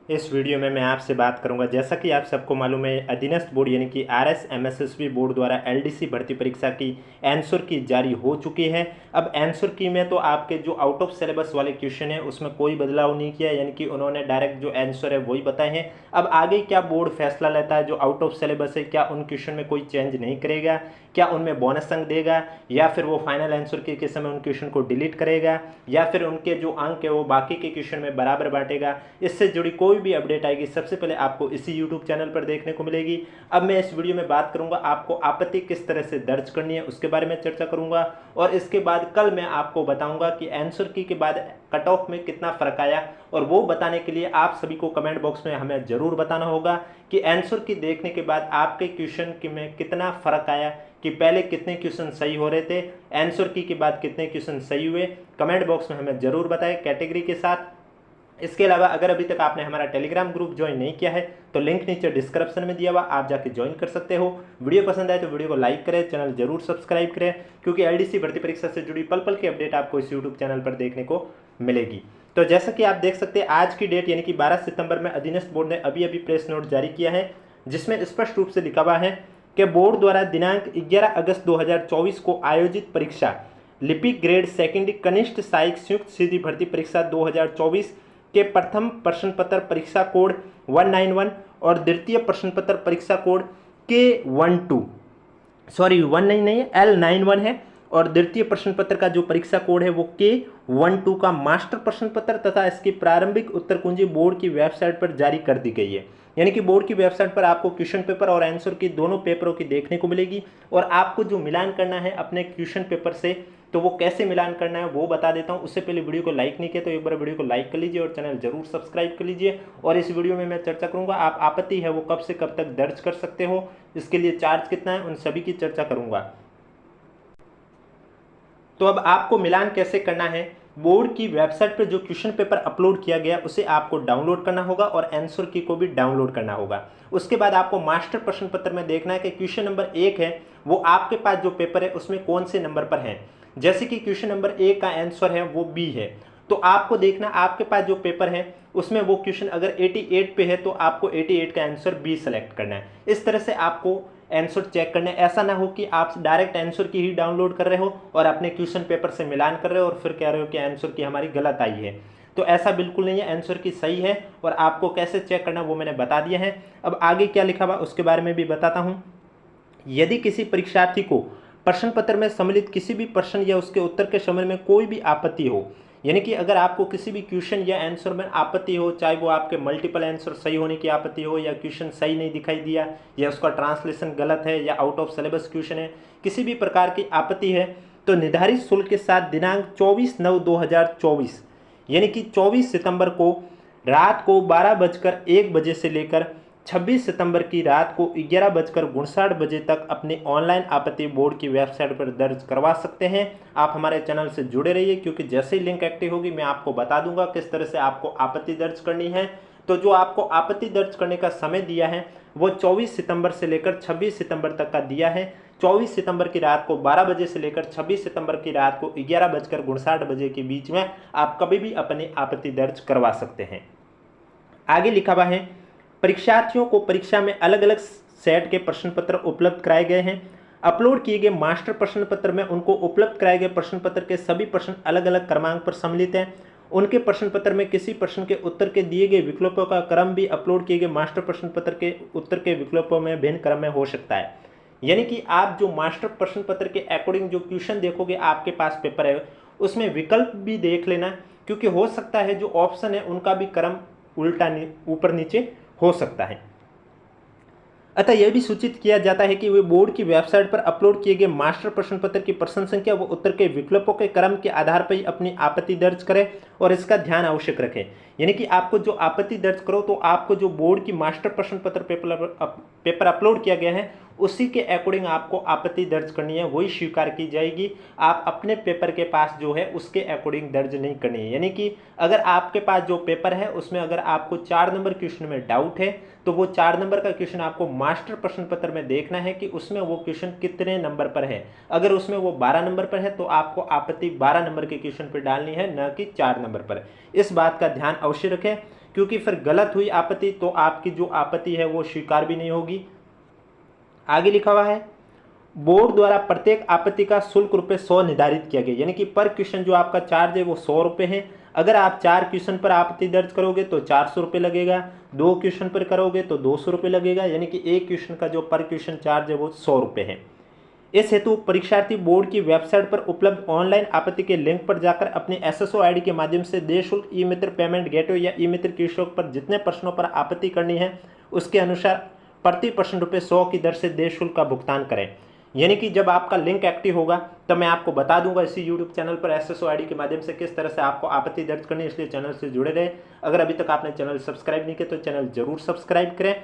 इस वीडियो में मैं आपसे बात करूंगा, जैसा कि आप सबको मालूम है, अधीनस्थ बोर्ड यानी कि RS-MSSB बोर्ड द्वारा एलडीसी भर्ती परीक्षा की आंसर की जारी हो चुकी है। अब आंसर की में तो आपके जो आउट ऑफ सिलेबस वाले क्वेश्चन है उसमें कोई बदलाव नहीं किया, यानी कि उन्होंने डायरेक्ट जो आंसर है वही बताए हैं। अब आगे क्या बोर्ड फैसला लेता है, जो आउट ऑफ सिलेबस है क्या उन क्वेश्चन में कोई चेंज नहीं करेगा, क्या उनमें बोनस अंक देगा, या फिर वो फाइनल आंसर के समय उन क्वेश्चन को डिलीट करेगा, या फिर उनके जो अंक है वो बाकी के क्वेश्चन में बराबर बांटेगा, इससे जुड़ी कोई भी अपडेट आएगी सबसे पहले आपको इसी यूट्यूब चैनल पर देखने को मिलेगी। अब मैं इस वीडियो में बात करूंगा आपको आपत्ति किस तरह से दर्ज करनी है, उसके बारे में चर्चा करूंगा। और इसके बाद कल मैं आपको बताऊंगा कि आंसर की के बाद कट ऑफ में कितना फर्क आया, और वो बताने के लिए आप सभी को कमेंट बॉक्स में हमें जरूर बताना होगा कि आंसर की देखने के बाद आपके क्वेश्चन में कितना फर्क आया, कि पहले कितने क्वेश्चन सही हो रहे थे, आंसर की के बाद कितने क्वेश्चन सही हुए। कमेंट बॉक्स में हमें जरूर बताएं कैटेगरी के साथ। इसके अलावा अगर अभी तक आपने हमारा टेलीग्राम ग्रुप ज्वाइन नहीं किया है तो लिंक नीचे डिस्क्रिप्शन में दिया हुआ, आप जाके ज्वाइन कर सकते हो। वीडियो पसंद आए तो वीडियो को लाइक करें, चैनल जरूर सब्सक्राइब करें, क्योंकि एलडीसी भर्ती परीक्षा से जुड़ी पल पल की अपडेट आपको इस यूट्यूब चैनल पर देखने को मिलेगी। तो जैसा कि आप देख सकते हैं आज की डेट यानी कि 12 सितंबर में अधीनस्थ बोर्ड ने अभी अभी प्रेस नोट जारी किया है, जिसमें स्पष्ट रूप से लिखा हुआ है कि बोर्ड द्वारा दिनांक 11 अगस्त 2024 को आयोजित परीक्षा लिपिक ग्रेड सेकेंडरी कनिष्ठ सहायक संयुक्त सीधी भर्ती परीक्षा 2024 के प्रथम प्रश्न पत्र परीक्षा कोड 191 और द्वितीय प्रश्न पत्र परीक्षा कोड K12 19 नहीं है, L91 है, और द्वितीय प्रश्न पत्र का जो परीक्षा कोड है वो K12 का मास्टर प्रश्न पत्र तथा इसकी प्रारंभिक उत्तर कुंजी बोर्ड की वेबसाइट पर जारी कर दी गई है। यानी कि बोर्ड की वेबसाइट पर आपको क्वेश्चन पेपर और आंसर की दोनों पेपरों की देखने को मिलेगी, और आपको जो मिलान करना है अपने क्वेश्चन पेपर से तो वो कैसे मिलान करना है वो बता देता हूं। उससे पहले वीडियो को लाइक नहीं किया तो एक बार वीडियो को लाइक कर लीजिए और चैनल जरूर सब्सक्राइब कर लीजिए। और इस वीडियो में मैं चर्चा करूंगा आप आपत्ति है वो कब से कब तक दर्ज कर सकते हो, इसके लिए चार्ज कितना है, उन सभी की चर्चा करूंगा। तो अब आपको मिलान कैसे करना है, बोर्ड की वेबसाइट पर जो क्वेश्चन पेपर अपलोड किया गया उसे आपको डाउनलोड करना होगा और आंसर की को भी डाउनलोड करना होगा। उसके बाद आपको मास्टर प्रश्न पत्र में देखना है कि क्वेश्चन नंबर 1 है वो आपके पास जो पेपर है उसमें कौन से नंबर पर है। जैसे कि क्वेश्चन नंबर 1 का आंसर है वो बी है, तो आपको देखना आपके पास जो पेपर है उसमें वो क्वेश्चन अगर 88 पे है तो आपको 88 का आंसर बी सेलेक्ट करना है। इस तरह से आपको आंसर चेक करना है। ऐसा ना हो कि आप डायरेक्ट आंसर की ही डाउनलोड कर रहे हो और अपने क्वेश्चन पेपर से मिलान कर रहे हो और फिर कह रहे हो कि आंसर की हमारी गलत आई है। तो ऐसा बिल्कुल नहीं है, आंसर की सही है, और आपको कैसे चेक करना वो मैंने बता दिया है। अब आगे क्या लिखा हुआ उसके बारे में भी बताता हूँ। यदि किसी परीक्षार्थी को प्रश्न पत्र में सम्मिलित किसी भी प्रश्न या उसके उत्तर के संबंध में कोई भी आपत्ति हो, यानी कि अगर आपको किसी भी क्वेश्चन या आंसर में आपत्ति हो, चाहे वो आपके मल्टीपल आंसर सही होने की आपत्ति हो, या क्वेश्चन सही नहीं दिखाई दिया, या उसका ट्रांसलेशन गलत है, या आउट ऑफ सिलेबस क्वेश्चन है, किसी भी प्रकार की आपत्ति है, तो निर्धारित शुल्क के साथ दिनांक 24/9/2024 यानी कि 24 सितंबर को रात को 12:01 बजे से लेकर 26 सितंबर की रात को 11:59 बजे तक अपनी ऑनलाइन आपत्ति बोर्ड की वेबसाइट पर दर्ज करवा सकते हैं। आप हमारे चैनल से जुड़े रहिए, क्योंकि जैसे ही लिंक एक्टिव होगी मैं आपको बता दूंगा किस तरह से आपको आपत्ति दर्ज करनी है। तो जो आपको आपत्ति दर्ज करने का समय दिया है वो 24 सितंबर से लेकर 26 सितंबर तक का दिया है। 24 सितंबर की रात को 12 बजे से लेकर 26 सितंबर की रात को 11:59 बजे के बीच में आप कभी भी अपनी आपत्ति दर्ज करवा सकते हैं। आगे लिखा हुआ है परीक्षार्थियों को परीक्षा में अलग अलग सेट के प्रश्न पत्र उपलब्ध कराए गए हैं। अपलोड किए गए मास्टर प्रश्न पत्र में उनको उपलब्ध कराए गए प्रश्न पत्र के सभी प्रश्न अलग अलग क्रमांक पर सम्मिलित हैं। उनके प्रश्न पत्र में किसी प्रश्न के उत्तर के दिए गए विकल्पों का क्रम भी अपलोड किए गए मास्टर प्रश्न पत्र के उत्तर के विकल्पों में भिन्न क्रम में हो सकता है। यानी कि आप जो मास्टर प्रश्न पत्र के अकॉर्डिंग जो क्वेश्चन देखोगे आपके पास पेपर है उसमें विकल्प भी देख लेना, क्योंकि हो सकता है जो ऑप्शन है उनका भी क्रम उल्टा ऊपर नीचे हो सकता है। अतः यह भी सूचित किया जाता है कि वे बोर्ड की वेबसाइट पर अपलोड किए गए मास्टर प्रश्न पत्र की प्रश्न संख्या व उत्तर के विकल्पों के क्रम के आधार पर ही अपनी आपत्ति दर्ज करें, और इसका ध्यान आवश्यक रखें। यानी कि आपको जो आपत्ति दर्ज करो तो आपको जो बोर्ड की मास्टर प्रश्न पत्र पेपर अपलोड किया गया है उसी के अकॉर्डिंग आपको आपत्ति दर्ज करनी है, वही स्वीकार की जाएगी। आप अपने पेपर के पास जो है उसके अकॉर्डिंग दर्ज नहीं करनी है। यानी कि अगर आपके पास जो पेपर है उसमें अगर आपको 4 नंबर क्वेश्चन में डाउट है तो वो 4 नंबर का क्वेश्चन आपको मास्टर प्रश्न पत्र में देखना है कि उसमें वो क्वेश्चन कितने नंबर पर है। अगर उसमें वो 12 नंबर पर है तो आपको आपत्ति 12 नंबर के क्वेश्चन पर डालनी है, न कि 4 नंबर पर। इस बात का ध्यान अवश्य रखें, क्योंकि फिर गलत हुई आपत्ति तो आपकी जो आपत्ति है वो स्वीकार भी नहीं होगी। आगे लिखा हुआ है बोर्ड द्वारा प्रत्येक आपत्ति का शुल्क ₹100 निर्धारित किया गया, यानी कि पर क्वेश्चन जो आपका चार्ज है वो ₹100 है। अगर आप 4 क्वेश्चन पर आपत्ति दर्ज करोगे तो ₹400 लगेगा, 2 क्वेश्चन पर करोगे तो ₹200 लगेगा, यानी कि एक क्वेश्चन का जो पर क्वेश्चन चार्ज है वो ₹100 है। इस हेतु परीक्षार्थी बोर्ड की वेबसाइट पर उपलब्ध ऑनलाइन आपत्ति के लिंक पर जाकर अपने SSO ID के माध्यम से देय शुल्क ई मित्र पेमेंट गेटवे या ई मित्र कियोस्क पर जितने प्रश्नों पर आपत्ति करनी है उसके अनुसार प्रति प्रश्न ₹100 की दर से देय शुल्क का भुगतान करें। यानी कि जब आपका लिंक एक्टिव होगा तब मैं आपको बता दूंगा इसी यूट्यूब चैनल पर SSO ID के माध्यम से किस तरह से आपको आपत्ति दर्ज करनी है, इसलिए चैनल से जुड़े रहे। अगर अभी तक आपने चैनल सब्सक्राइब नहीं किया तो चैनल जरूर सब्सक्राइब करें।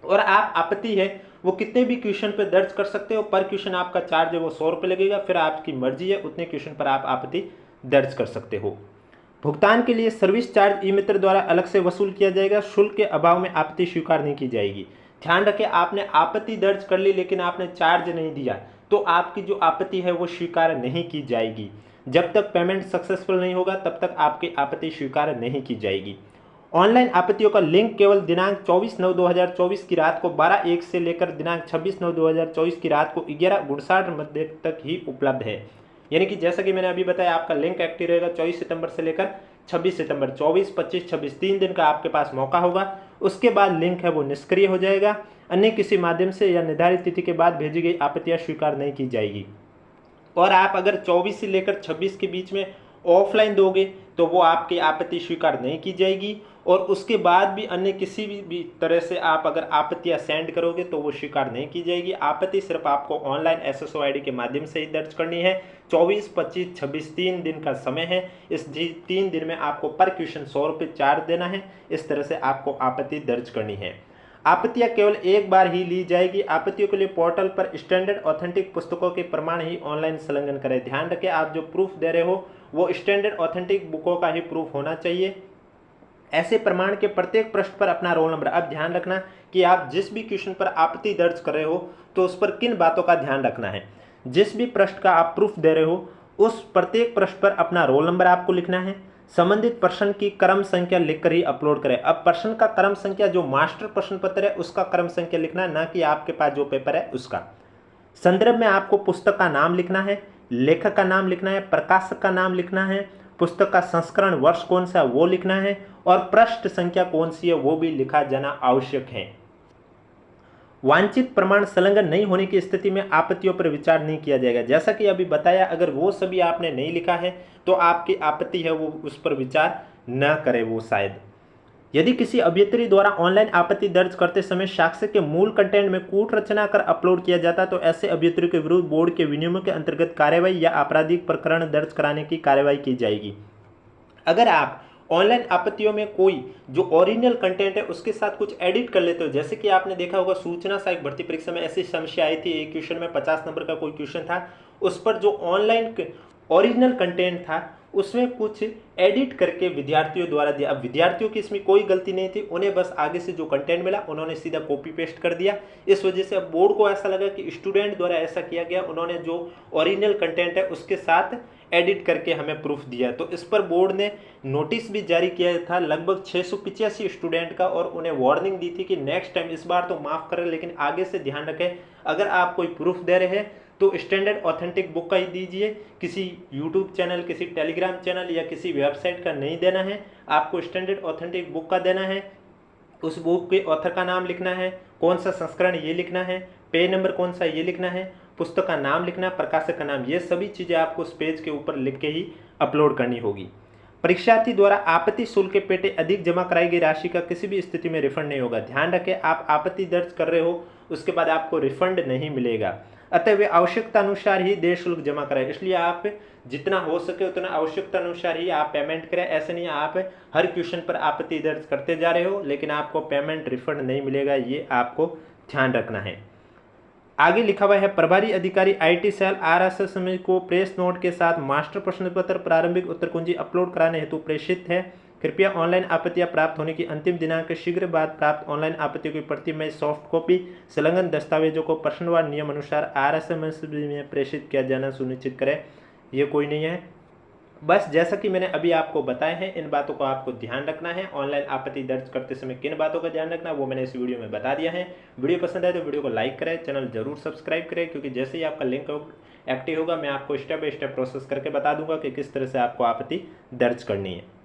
और आप आपत्ति है वो कितने भी क्वेश्चन पर दर्ज कर सकते हो, पर क्वेश्चन आपका चार्ज है वो ₹100 लगेगा, फिर आपकी मर्जी है उतने क्वेश्चन पर आप आपत्ति दर्ज कर सकते हो। भुगतान के लिए सर्विस चार्ज ई मित्र द्वारा अलग से वसूल किया जाएगा, शुल्क के अभाव में आपत्ति स्वीकार नहीं की जाएगी। ध्यान रखें आपने आपत्ति दर्ज कर ली लेकिन आपने चार्ज नहीं दिया तो आपकी जो आपत्ति है वो स्वीकार नहीं की जाएगी। जब तक पेमेंट सक्सेसफुल नहीं होगा तब तक आपकी आपत्ति स्वीकार नहीं की जाएगी। ऑनलाइन आपत्तियों का लिंक केवल दिनांक 24/9/2024 की रात को 12:01 से लेकर दिनांक 26/9/2024 की रात को 11:59 मध्य तक ही उपलब्ध है। यानी कि जैसा कि मैंने अभी बताया आपका लिंक एक्टिव रहेगा 24 सितंबर से लेकर 26 सितंबर, 24, 25, 26 3 दिन का आपके पास मौका होगा। उसके बाद लिंक है वो निष्क्रिय हो जाएगा। अन्य किसी माध्यम से या निर्धारित तिथि के बाद भेजी गई आपत्तियां स्वीकार नहीं की जाएगी। और आप अगर 24 से लेकर 26 के बीच में ऑफलाइन दोगे तो वो आपकी आपत्ति स्वीकार नहीं की जाएगी। और उसके बाद भी अन्य किसी भी तरह से आप अगर आपत्तियां सेंड करोगे तो वो स्वीकार नहीं की जाएगी। आपत्ति सिर्फ आपको ऑनलाइन SSO ID के माध्यम से ही दर्ज करनी है। 24, 25, 26 3 दिन का समय है। इस 3 दिन में आपको पर क्वेश्चन ₹100 चार्ज देना है। इस तरह से आपको आपत्ति दर्ज करनी है। आपत्तियां केवल एक बार ही ली जाएगी। आपत्तियों के लिए पोर्टल पर स्टैंडर्ड ऑथेंटिक पुस्तकों के प्रमाण ही ऑनलाइन संलग्न करें। ध्यान रखें आप जो प्रूफ दे रहे हो वो स्टैंडर्ड ऑथेंटिक बुकों का ही प्रूफ होना चाहिए। ऐसे प्रमाण के प्रत्येक पृष्ठ पर अपना रोल नंबर। अब ध्यान रखना कि आप जिस भी क्वेश्चन पर आपत्ति दर्ज कर रहे हो तो उस पर किन बातों का ध्यान रखना है। जिस भी पृष्ठ का आप प्रूफ दे रहे हो उस प्रत्येक पृष्ठ पर अपना रोल नंबर आपको लिखना है। संबंधित प्रश्न की क्रम संख्या लिखकर ही अपलोड करें। अब प्रश्न का क्रम संख्या जो मास्टर प्रश्न पत्र है उसका क्रम संख्या लिखना है, ना कि आपके पास जो पेपर है उसका। संदर्भ में आपको पुस्तक का नाम लिखना है, लेखक का नाम लिखना है, प्रकाशक का नाम लिखना है, पुस्तक का संस्करण वर्ष कौन सा वो लिखना है और पृष्ठ संख्या कौन सी है वो भी लिखा जाना आवश्यक है। वांछित प्रमाण संलग्न नहीं होने की स्थिति में आपत्तियों पर विचार नहीं किया जाएगा। जैसा कि अभी बताया अगर वो सभी आपने नहीं लिखा है तो आपकी आपत्ति है वो उस पर विचार न करे वो शायद। यदि किसी अभ्यर्थी द्वारा ऑनलाइन आपत्ति दर्ज करते समय साक्ष्य के मूल कंटेंट में कूट रचना कर अपलोड किया जाता है तो ऐसे अभ्यर्थी के विरुद्ध बोर्ड के विनियमों के अंतर्गत कार्रवाई या आपराधिक प्रकरण दर्ज कराने की कार्रवाई की जाएगी। अगर आप ऑनलाइन आपत्तियों में कोई जो ओरिजिनल कंटेंट है उसके साथ कुछ एडिट कर लेते हो, जैसे कि आपने देखा होगा सूचना सहायक भर्ती परीक्षा में ऐसी समस्या आई थी, एक क्वेश्चन में 50 नंबर का कोई क्वेश्चन था, उस पर जो ऑनलाइन ओरिजिनल कंटेंट था उसमें कुछ एडिट करके विद्यार्थियों द्वारा दिया। अब विद्यार्थियों की इसमें कोई गलती नहीं थी, उन्हें बस आगे से जो कंटेंट मिला उन्होंने सीधा कॉपी पेस्ट कर दिया। इस वजह से अब बोर्ड को ऐसा लगा कि स्टूडेंट द्वारा ऐसा किया गया, उन्होंने जो ओरिजिनल कंटेंट है उसके साथ एडिट करके हमें प्रूफ दिया। तो इस पर बोर्ड ने नोटिस भी जारी किया था लगभग 685 स्टूडेंट का और उन्हें वार्निंग दी थी कि नेक्स्ट टाइम इस बार तो माफ़ करें लेकिन आगे से ध्यान रखें अगर आप कोई प्रूफ दे रहे हैं तो स्टैंडर्ड ऑथेंटिक बुक का ही दीजिए, किसी यूट्यूब चैनल, किसी टेलीग्राम चैनल या किसी वेबसाइट का नहीं देना है। आपको स्टैंडर्ड ऑथेंटिक बुक का देना है। उस बुक के ऑथर का नाम लिखना है, कौन सा संस्करण ये लिखना है, पेज नंबर कौन सा ये लिखना है, पुस्तक का नाम लिखना, प्रकाशक का नाम, ये सभी चीज़ें आपको उस पेज के ऊपर लिख के ही अपलोड करनी होगी। परीक्षार्थी द्वारा आपत्ति शुल्क के पेटे अधिक जमा कराई गई राशि का किसी भी स्थिति में रिफंड नहीं होगा। ध्यान रखें आप आपत्ति दर्ज कर रहे हो उसके बाद आपको रिफंड नहीं मिलेगा, अतः वे आवश्यकता अनुसार ही देय शुल्क जमा कराएं। इसलिए आप जितना हो सके उतना आवश्यकता अनुसार ही आप पेमेंट करें। ऐसे नहीं आप हर क्वेश्चन पर आपत्ति दर्ज करते जा रहे हो लेकिन आपको पेमेंट रिफंड नहीं मिलेगा, ये आपको ध्यान रखना है। आगे लिखा हुआ है प्रभारी अधिकारी IT सेल RSS को प्रेस नोट के साथ मास्टर प्रश्न पत्र प्रारंभिक उत्तर कुंजी अपलोड कराने हेतु प्रेषित है। कृपया ऑनलाइन आपत्तियां प्राप्त होने की अंतिम दिनांक के शीघ्र बाद प्राप्त ऑनलाइन आपत्तियों की प्रति में सॉफ्ट कॉपी संलग्न दस्तावेजों को प्रश्नवार नियम अनुसार RSS में प्रेषित किया जाना सुनिश्चित करें। ये कोई नहीं है, बस जैसा कि मैंने अभी आपको बताया है, इन बातों को आपको ध्यान रखना है। ऑनलाइन आपत्ति दर्ज करते समय किन बातों का ध्यान रखना है वो मैंने इस वीडियो में बता दिया है। वीडियो पसंद आए तो वीडियो को लाइक करें, चैनल जरूर सब्सक्राइब करें, क्योंकि जैसे ही आपका लिंक एक्टिव होगा मैं आपको स्टेप बाय स्टेप प्रोसेस करके बता दूंगा कि किस तरह से आपको आपत्ति दर्ज करनी है।